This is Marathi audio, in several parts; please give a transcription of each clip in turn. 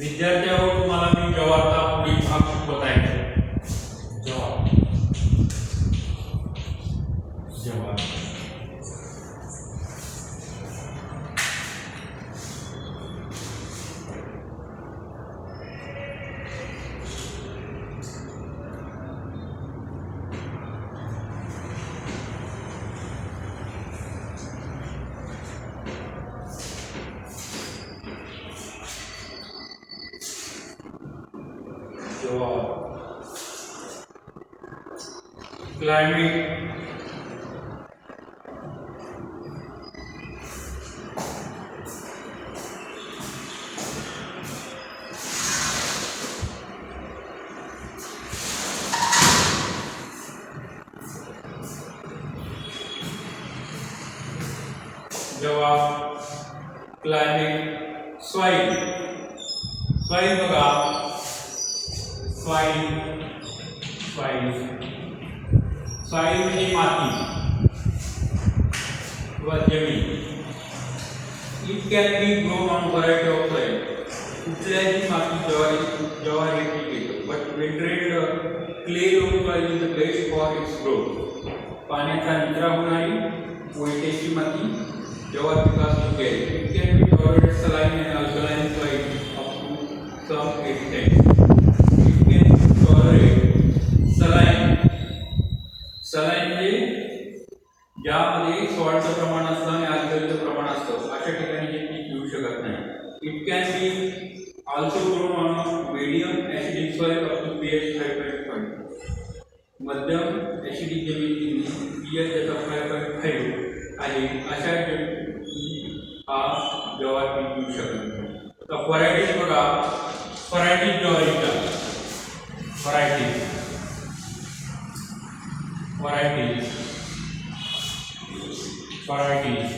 विद्यार्थ्यांनो तुम्हाला मी जवारचा पुढील भाग शिकवत आहे. जवार जवार क्लाइमेट जवाब क्लाइमेट सॉइल सॉइल बघा सॉइल सॉइल सॉइल म्हणजे माती किंवा जमीन. It can be grown on variety of soil. कुठल्याही माती जवार हे पीक येतं. But well drained clay loam soil is the best for its growth. पाण्याचा निचरा होणारी पोयटेची माती जवार पिकास योग्य आहे. It can be tolerate saline and alkaline soil up to some extent. It can tolerate saline saline म्हणजे ज्यामध्ये सॉल्टचं प्रमाण असतं आणि अल्कलीचं प्रमाण असतं अशा ठिकाणी हे पीक येऊ शकत नाही. It can be also grown on medium acidic soil up to pH 5.5. मध्यम ॲसिडिक जमिनीत pH ज्याचा 5.5 आहे अशा हा जवार पीक येऊ शकत नाही. तर व्हरायटीज बघा. व्हरायटीज ज्वारीच्या varieties varieties varieties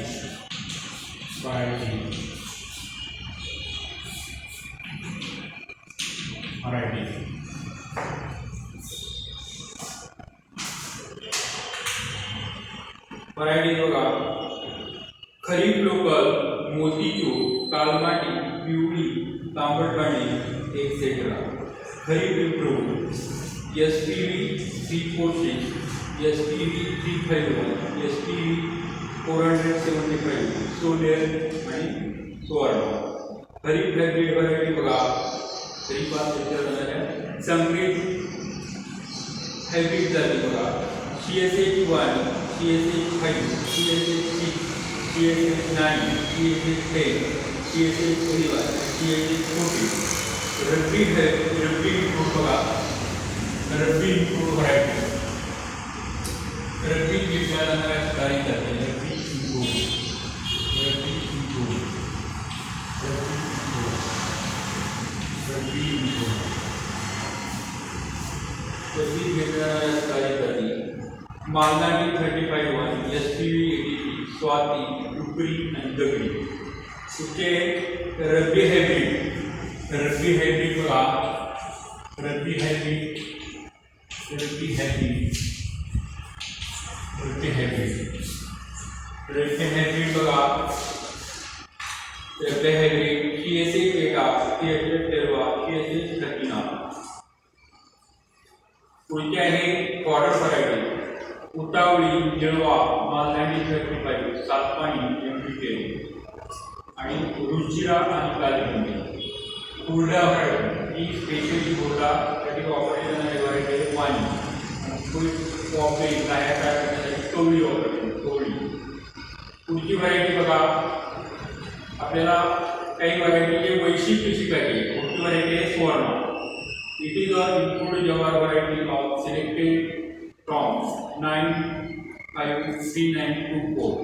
varieties varieties varieties बघा. खरीप लोकल, मोतीचूर, कालमाटी, पिवळी, तांबट पाणी एक्सेट्रा. खरीप इम्प्रूव्ह SPV 346, SPV 351, SPV 475, सोलेर आणि सुवर्ण. खरीप हायब्रिड व्हरायटी बघा. खरीपात संकरित हायब्रिड जाती बघा. CSH 1, CSH 5, CSH 6, CSH 9, CSH 10, CSH 21, CSH 14. रब्बी बघा. रब्बी इम्प्रूव्ह व्हरायटी. रब्बी घेतल्या जाणाऱ्या सुधारित जाती. रब्बी इम्प्रूव्ह रब्बी इम्प्रूव्ह रब्बी इम्प्रूव्ह रब्बी इम्प्रूव्ह रब्बी घेतल्या जाणाऱ्या सुधारित जाती. मालदाणी 35-1, SPV 83, स्वाती, डुकरी आणि दगडी. तुमचे रब्बी हायब्रिड बघा. रब्बी हायब्रिड रब्बी हायब्रिड बघा. रब्बी हायब्रिड CSH 8, CSH 13, CSH 13. पुढची आहे बॉर्डर व्हरायटी. उतावळी, जळवा, मालदाणी 35, सातपाणी, MPK आणि रुचिरा आणि कालीबंदी. हुरडा व्हरायटी ही स्पेशली हुरडासाठी वापरली जाणारी व्हरायटी आहे. पाणी वापरली काय करण्यासाठी कवळी वापरली कवळी. पुढची व्हरायटी बघा. आपल्याला काही व्हरायटीचे वैशिष्ट्य शिकायचे. पुढची व्हरायटी आहे सुवर्ण. इट इज अ इम्प्रूव्ड जवार variety of selected from 9-5-3-9-2-4.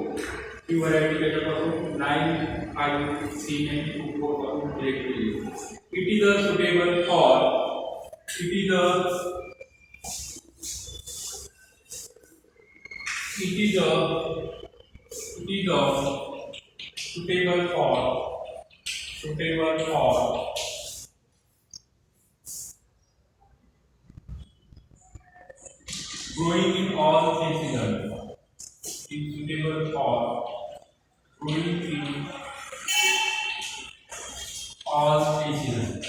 He variety त्याच्यापासून 9-5-3-9-2-4 पासून सिलेक्ट केली. It is a suitable for suitable for growing in all seasons. Is suitable for growing in all seasons.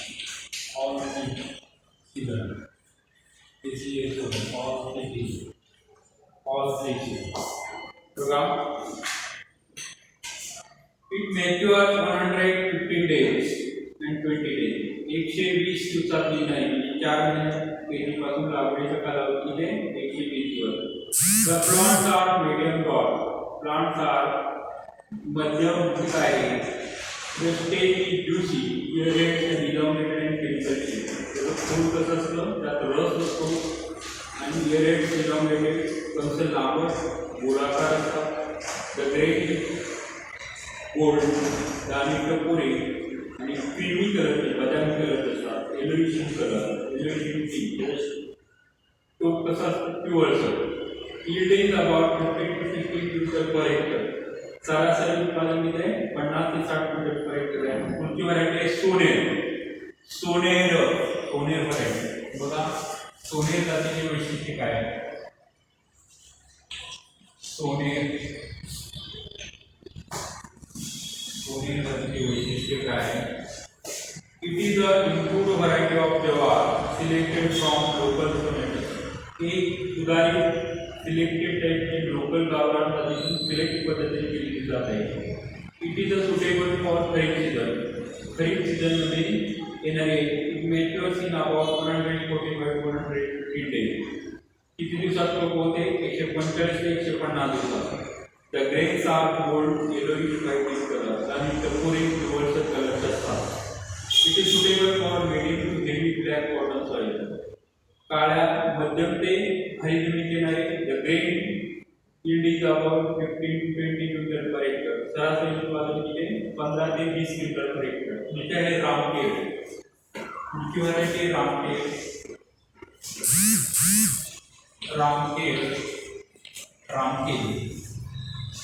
matures 115 days and 20 days. 120 दिवसातली नाही म्हणजे 4 महिने पेरणीपासून लागवडीचा कालावधी आहे 120 दिवस. The plants are medium tall. Plants are मध्यम उंच आहे. The stage is juicy, aerated and elongated and chemical. त्याचं फूल कसं असतं त्यात रस असतो आणि aerated elongated कंस लांबट गोलाकार असतात. The grain गोल्ड दाणे टपोरे आणि क्रीमी कलरचे बदामी कलरचे असतात. येलोइश कलर येलोइश तो कसा असतो पिवळसर. Yielding about 50 to 60 quintal per hectare. सरासरी उत्पादन किती आहे 50 ते 60 क्विंटल पर हेक्टर आहे. कोणती व्हरायटी आहे सोनेर व्हरायटी. बघा सोनेर जातीचे वैशिष्ट्य काय आहे. सोनेर जातीचे वैशिष्ट्य काय आहे. It is a improved variety of जवार सिलेक्टेड फ्रॉम लोकल कम्युनिटीज. एक सुधारित सिलेक्टेड टाईपची लोकल गावरान जातीतून सिलेक्ट पद्धतीने केली जात आहे. It is a suitable for kharif season. Kharif सीझनमध्ये येणारे it matures in about 145 days. किती दिवसात तो होते 145 ते 150 दिवसात. The grains are gold yellowish whitish colour आणि टपोरे पिवळसर कलरचे असतात. It is suitable for medium to heavy black cotton soil. काळ्या मध्यम ते हरी जमिनीत येणारे the grain yield is about 15 to 20 quintal per hectare. सरासरी उत्पादन किती 15 ते 20 क्विंटल पर हेक्टर. पुढचे आहे रामटेक. पुढची व्हरायटी आहे रामटेक.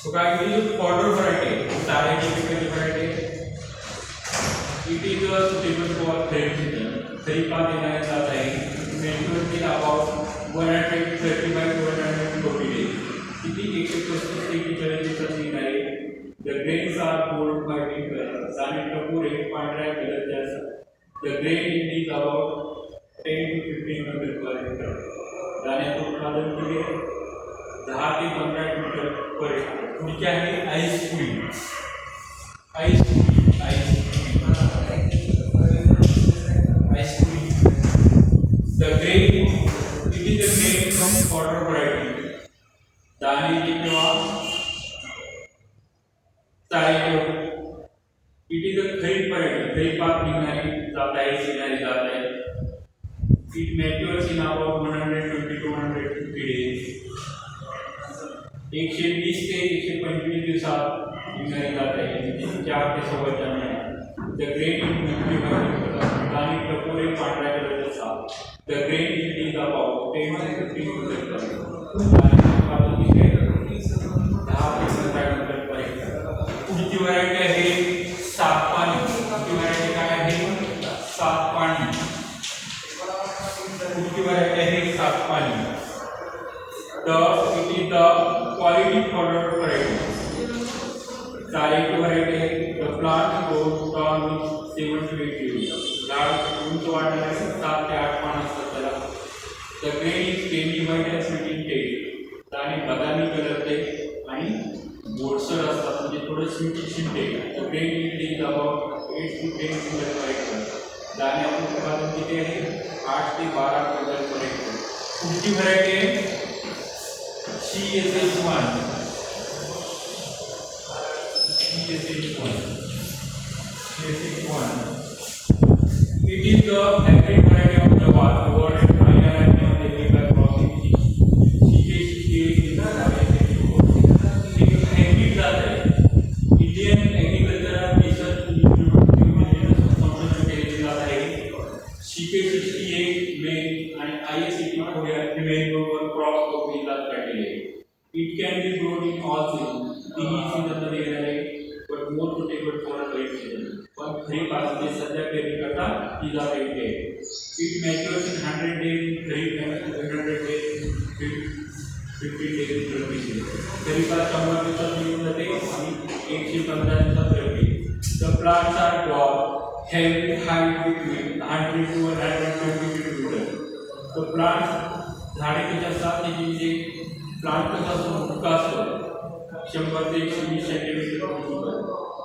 तो काय powder variety, सारे की variety. It is a suitable for kharif season. खरीपात येणारे जात आहे. Mature till about 135 to 140 days. किती 135 ते 140 दिवसात येणारे. The grains are gold white in color. दाणे टपोरे पांढऱ्या कलरचे असतात. The grain yield is about 10 to 15 quintal per hectare. दाण्याचं उत्पादन किती आहे 10 ते 15 क्विंटल पर हेक्टर. पुढचे आहे ice cream. The grain, it is a grain from powder variety. दाणे किंवा तारे. It is a kharif variety. खरीपात निघणारी जात आहे. It matures in about 120 to 150 days. 120 ते 125 दिवसात निघणारी जात आहे. 4 ते 4.25 महिने. द ग्रेन दाणे टपोरे पांढऱ्या कलरचे असतात. The grain yield is about 10 to 15 quintal. उत्पादन किती 10 ते 15 क्विंटल पर हेक्टर. पुढची व्हरायटी आहे सातपाणी. पुढची व्हरायटी काय आहे सातपाणी. पुढची व्हरायटी आहे सातपाणी. It is the quality powder variety. Direct variety है. The plant grows tall with 7 to 8 years. झाड उंच वाढणार आहे 7 ते 8 पान असतात त्याला. The grain is creamy white and sweet in taste. दाणे बदामी कलरचे आणि गोडसर असतात म्हणजे थोडं स्वीट आहे. The grain yield is about 8 to 10 quintal per hectare. दाण्याचं उत्पादन किती आहे 8 ते 12 क्विंटल पर हेक्टर. पुढची व्हरायटी आहे CSH1. It is the hybrid variety of jawar awarded higher and technical processing. CSH is the hybrid जात आहे. इंडियन ॲग्रिकल्चरल रिसर्च इन्स्टिट्यूट संशोधन केलेले जात आहे. CK68 मेल आणि ISCT मेल बरोबर क्रॉस करून जात काढलेले. It can be grown in all seasons. तिन्ही सीझनमध्ये येणारे but more suitable for kharif season. पण खरीप पासून सध्या पेरणी करता ती जात आहे. It matures in 100 days in kharif and 100 days 50 days in rabi season. खरीपात 100 दिवसात निघून जाते आणि 115 दिवसात रब्बी. The plants are tall, have height between 100 to 120 feet. The plants झाडे कशा असतात त्याची प्लांट कसा असतो मोठा असतो 100 ते 120 centimetre.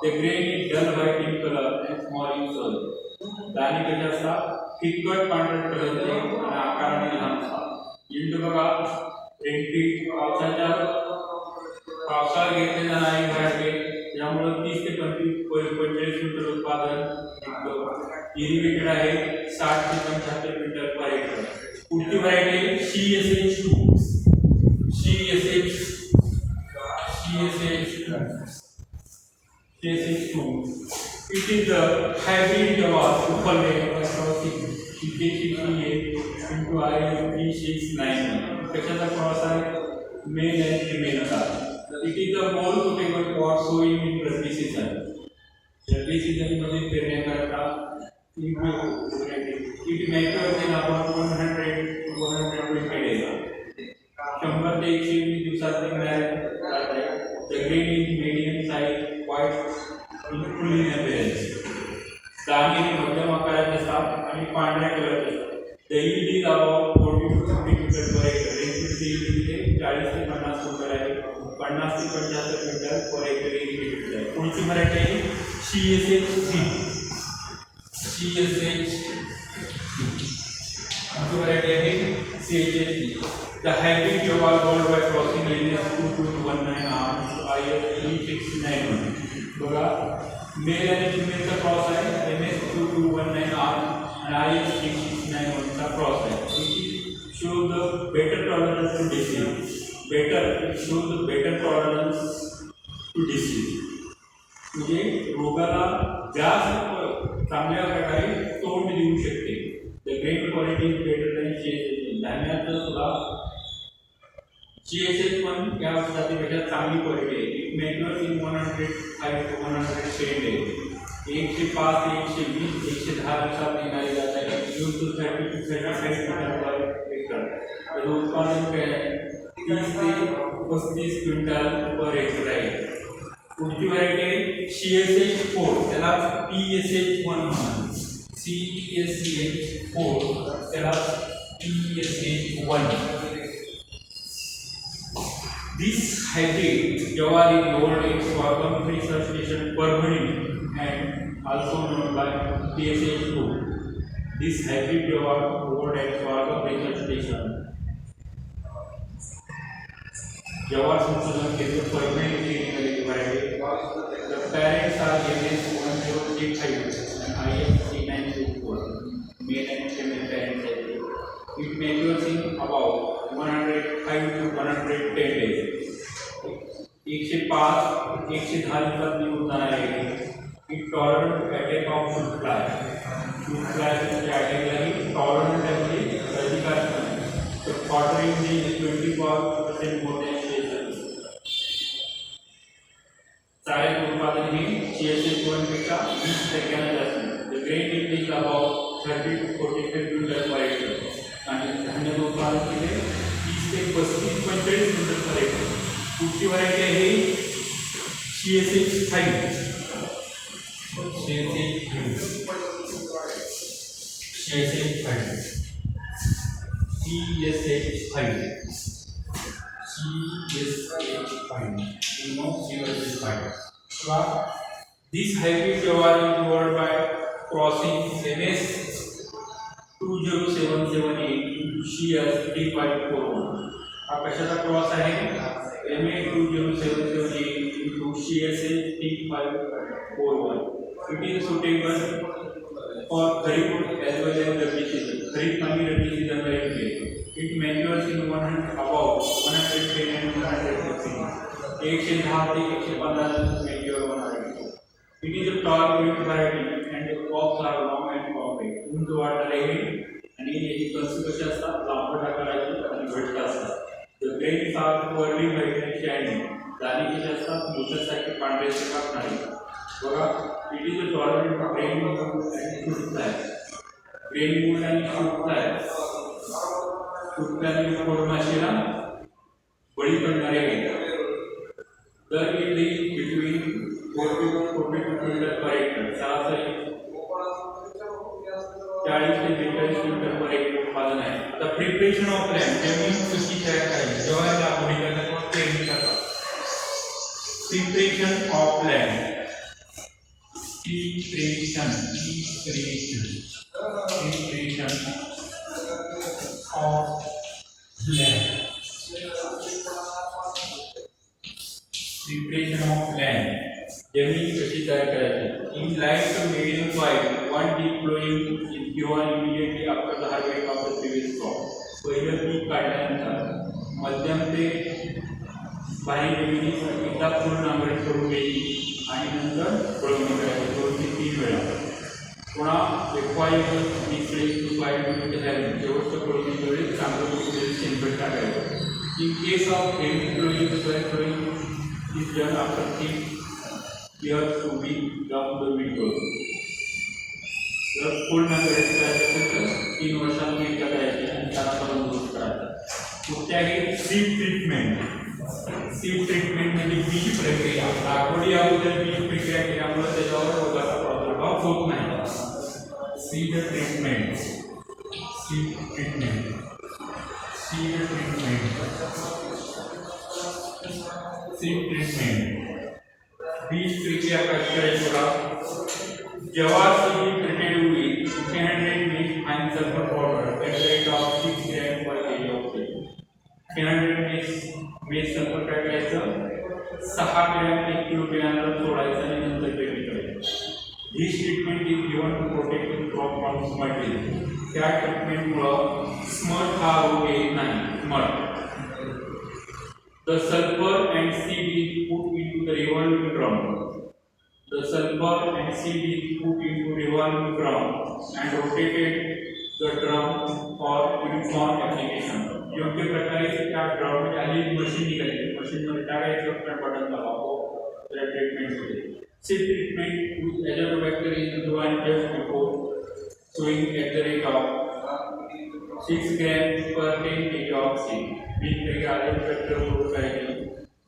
The grain is dull white in color and small in size. दाणे कसे असतात फिकट पांढरट कलरचे आणि आकाराने लहान असतात. यील्ड बघा रेंटी पावसाळ्यात घेतले जाणारी व्हरायटी यामुळे 30 ते 45 क्विंटल उत्पादन इरिगेटेड आहे 60 ते 75 क्विंटल पर एकर. पुढची variety CSH2. It is the hybrid jawar upalne crossing into I369. कशाचा क्रॉस आहे मेल आणि फिमेल चा. It is the more suitable for sowing in rabi season. Rabi season मध्ये पेरण्याकरता it matures in about 100-120 days. 100 ते 120 दिवसात निघणारे The grain is medium size, white, full in appearance. दाणे मध्यम आकाराचे असतात आणि पांढऱ्या कलरचे असतात. The yield is about 40 to 50 quintal per acre. रेंजची yield 40 ते 50 क्विंटल आहे. 50 ते 75 क्विंटल पर एकर इरिगेटेड आहे. पुढची व्हरायटी आहे CSH3. व्हरायटी आहे CSH3. The hybrid jawar grown by crossing lineage 2219 arms IS3691. बघा मेल आणि फिमेलचा क्रॉस आहे MS2219 arm आणि IS3691 चा क्रॉस आहे. It shows the better tolerance to disease. It shows the better tolerance to disease. म्हणजे रोगाला जास्त चांगल्या प्रकारे तोंड देऊ शकते. The grain quality is better than CSH1. धान्याचं सुद्धा CSH1 या जातीपेक्षा चांगली क्वालिटी आहे. It matures in 105 to 110 days. 105 ते 120 110 दिवसात निघाली जात आहे. Use to 30 to 35 quintal per acre. त्याचं उत्पादन काय आहे 30 ते 35 क्विंटल पर एकर आहे. पुढची व्हरायटी आहे CSH4. त्याला PSH1 म्हणतात. CSH4 त्याला PSH1. This hybrid jawar is grown in sorghum research station Parvani and also known by PSH2. This hybrid jawar grown at sorghum research station jawar संशोधन केंद्र परभणी येथे निघालेली variety. The parents are MS1035 and IS3924. Male and female parents are there. It matures in about 105 to 110 days. 105 110 दिवसात निघून जाणार आहे. It tolerant attack of fruit fly. Fruit fly attack tolerant आहे प्रतिकार. The watering is 24% more than CSH. चाळीस उत्पादन हे CSH1 पेक्षा 20% जास्त. The grain yield is about 30 to 45 quintal per acre. आणि धान्याचं उत्पादन केले 30 ते 35-45 क्विंटल पर एकर. पुढची व्हरायटी आहे CSH5. This hybrid jawar is grown by crossing MS20778 into CS3541. हा कशाचा क्रॉस आहे MS20778 into CS3541. It is suitable for Kharif as well as Rabi season. Kharif and Rabi season very It matures in about 110 and 115. 110 ते 115 mature होणार आहे. It is a tall wheat variety and the crops are long and compact. उंच वाढणारे आणि याची कणसं कशी असतात लांबट आकाराची आणि घट्ट असतात. The grains are poorly white and shiny. दाणे कसे असतात मोत्यासारखे पांढरे कापणारे. बघा it is a tolerant grain mold and fruit fly. Grain mold and fruit fly. Fruit fly म्हणजे फळमाशीला बळी पडणारे आहेत. The yield is between 40 to 42 quintal per acre. सरासरी 40 ते 42 क्विंटल पर एकर उत्पादन आहे. आता प्रिपरेशन ऑफ लँड जमीन कशी तयार करायची जेव्हा लागवडी करतात किंवा पेरणी करतात. Preparation of land Preparation of land. Preparation of land. जमीन कशी तयार करायची. In like the medium soil, one deep plowing is given immediately after the harvest of the previous crop. पहिलं पीक काढल्यानंतर मध्यम ते बारीक जमिनीत एकदा पूर्ण नांगरणी करून घ्यायची आणि नंतर फळवणी करायची 2 ते 3 वेळा. पुन्हा वेक्वायबल displace to file to having शेवटच्या फळवणीच्या वेळी चांगलं कुठेतरी शेणखत टाकायचं. In case of heavy plowing, soil plowing is done after 3 years to be down the window. जर फुल नांगरणी करायची असेल तर 3 वर्षांनी एकदा करायची आणि त्यानंतर दुरुस्त करायचा. कुठल्याही सीड ट्रीटमेंट म्हणजे बीज प्रक्रिया. लागवडी अगोदर बीज प्रक्रिया केल्यामुळे त्याच्यावर रोगाचा प्रादुर्भाव होत नाही. सीड ट्रीटमेंट बीज प्रक्रिया कशी करायची बघा. जेव्हा सीड ट्रीटेड होईल 300 mg आणि sulphur powder at the rate of 6 grams per kg of seed. 300 mg sulphur काय करायचं 6 ग्रॅम 1 किलो बियाणाला सोडायचं आणि नंतर पेरणी करायची. This treatment is given to protect the crop from smut. त्या ट्रीटमेंटमुळे स्मट हा रोग येत नाही. Smut. The sulfur and seed is put into the revolving drum. The sulfur and seed is put into revolving drum and rotated the drum for uniform application. योग्य प्रकारे त्या ड्रम मध्ये आधी मशीन निघाली. मशीन मध्ये टाकायचं आपण बटन दाबावं त्या ट्रीटमेंट मध्ये. Seed treatment with azotobacter is given just before sowing at the rate of 6 grams per 10 kg of seed. बीज प्रक्रिया azotobacter वर करायची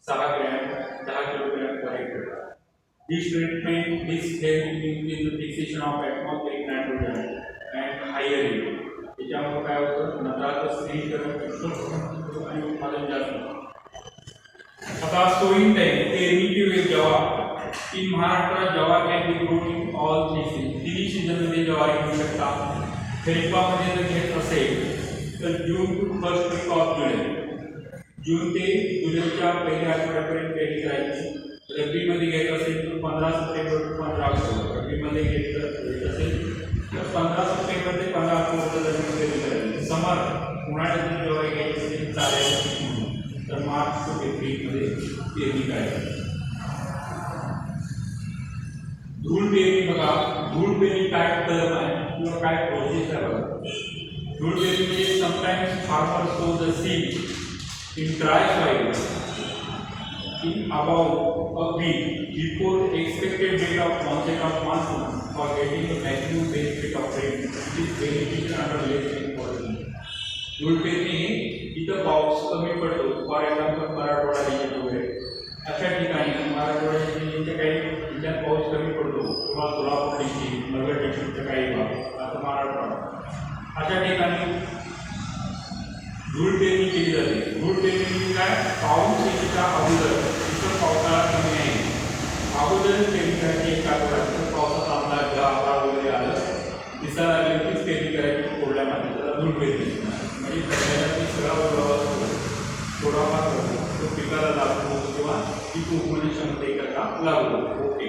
6 gram 10 kilogram per hectare. This treatment is helping in the fixation of atmospheric nitrogen and higher yield. त्याच्यामुळे काय होतं नत्राचं स्थिरीकरण आणि उत्पादन जास्त होतं. आता सोईंग टाइम पेरणीची वेळ जेव्हा in Maharashtra जवा can be grown in all seasons. तिन्ही सीझन मध्ये ज्वारी घेऊ शकता. खरीपामध्ये जर घेत असेल तर जून टू फर्स्ट वीक ऑफ जुलै. जून ते जुलैच्या पहिल्या आठवड्यापर्यंत पेरणी करायची. रब्बीमध्ये घेत असेल तर 15 सप्टेंबर ते 15 ऑक्टोबर. रब्बीमध्ये घेत असेल तर 15 सप्टेंबर ते 15 ऑक्टोबरच्या दरम्यान पेरणी करायची. समर उन्हाळ्यात ज्वारी घ्यायची असेल चालेल तर मार्च ते एप्रिलमध्ये पेरणी करायची. धूळ पेरणी बघा. धूळ पेरणी काय टर्म आहे किंवा काय प्रोसेस आहे बघा. धूळ पेरणी म्हणजे sometimes farmer so the seed in dry soil in about a week before expected date of onset of monsoon for getting the maximum benefit of rain, which is beneficial under less rainfall. धूळ पेरणी इथं पाऊस कमी पडतो. फॉर एक्झाम्पल मराठवाडा रिजन वगैरे अशा ठिकाणी मराठवाडा जिल्ह्याच्या काही जिल्ह्यात पाऊस कमी पडतो किंवा सोलापूर डिस्ट्रिक्ट नगर डिस्ट्रिक्टच्या काही भाग असं महाराष्ट्रात अशा ठिकाणी धूळ पेरणी केली जाते. धूळ पेरणी म्हणजे काय पाऊस येण्याच्या अगोदर इतर पावसाळा कमी आहे अगोदर पेरणी करायची. एक आठवड्यात पावसाचा अंदाज आभाळ वगैरे आलं दिसायला लागले तीच पेरणी करायची कोरड्या मातीत. त्याला धूळ पेरणी म्हणजे सगळ्यांना सगळा थोडाफार तो पिकाला लागतो किंवा ती उगवणी क्षमतेकरता लागतो. ओके.